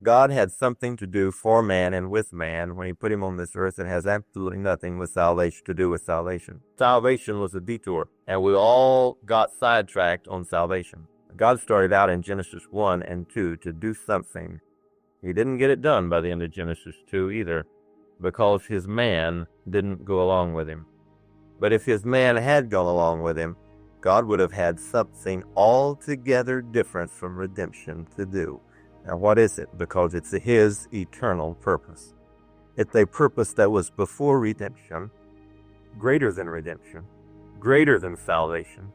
God had something to do for man and with man when he put him on this earth that has absolutely nothing with salvation to do with salvation. Salvation was a detour, and we all got sidetracked on salvation. God started out in Genesis 1 and 2 to do something. He didn't get it done by the end of Genesis 2 either, because his man didn't go along with him. But if his man had gone along with him, God would have had something altogether different from redemption to do. Now, what is it? Because it's his eternal purpose. It's a purpose that was before redemption, greater than redemption, greater than salvation.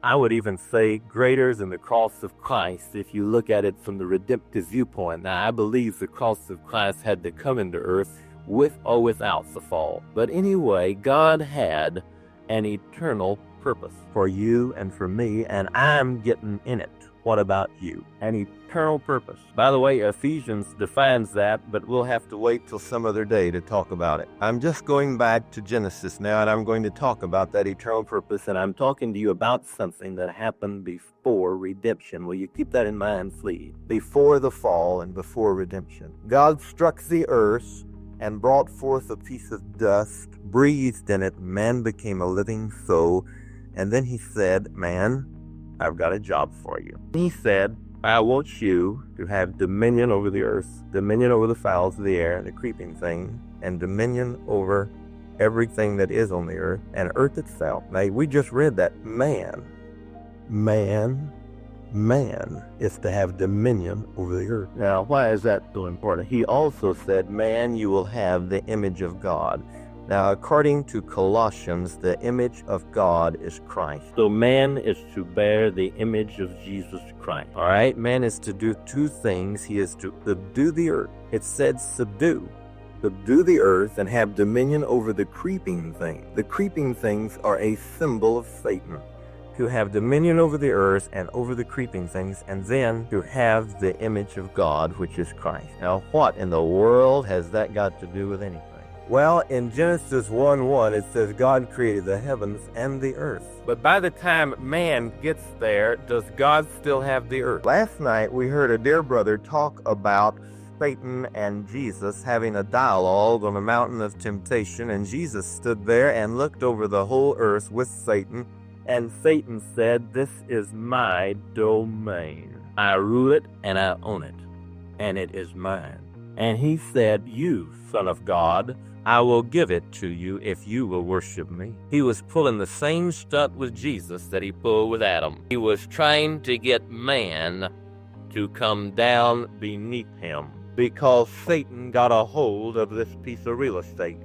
I would even say greater than the cross of Christ if you look at it from the redemptive viewpoint. Now, I believe the cross of Christ had to come into earth with or without the fall. But anyway, God had an eternal purpose for you and for me, and I'm getting in it. What about you? An eternal purpose. By the way, Ephesians defines that, but we'll have to wait till some other day to talk about it. I'm just going back to Genesis now, and I'm going to talk about that eternal purpose, and I'm talking to you about something that happened before redemption. Will you keep that in mind, please? Before the fall and before redemption. God struck the earth and brought forth a piece of dust, breathed in it, man became a living soul, and then he said, man, I've got a job for you. He said, I want you to have dominion over the earth, dominion over the fowls of the air, the creeping thing, and dominion over everything that is on the earth, and earth itself. Now, we just read that man is to have dominion over the earth. Now, why is that so important? He also said, man, you will have the image of God. Now, according to Colossians, the image of God is Christ. So man is to bear the image of Jesus Christ. All right? Man is to do two things. He is to subdue the earth. It said subdue. Subdue the earth and have dominion over the creeping thing. The creeping things are a symbol of Satan. To have dominion over the earth and over the creeping things, and then to have the image of God, which is Christ. Now, what in the world has that got to do with anything? Well, in Genesis 1:1, it says God created the heavens and the earth. But by the time man gets there, does God still have the earth? Last night, we heard a dear brother talk about Satan and Jesus having a dialogue on the mountain of temptation, and Jesus stood there and looked over the whole earth with Satan, and Satan said, this is my domain. I rule it and I own it, and it is mine. And he said, you, Son of God, I will give it to you if you will worship me. He was pulling the same stunt with Jesus that he pulled with Adam. He was trying to get man to come down beneath him because Satan got a hold of this piece of real estate.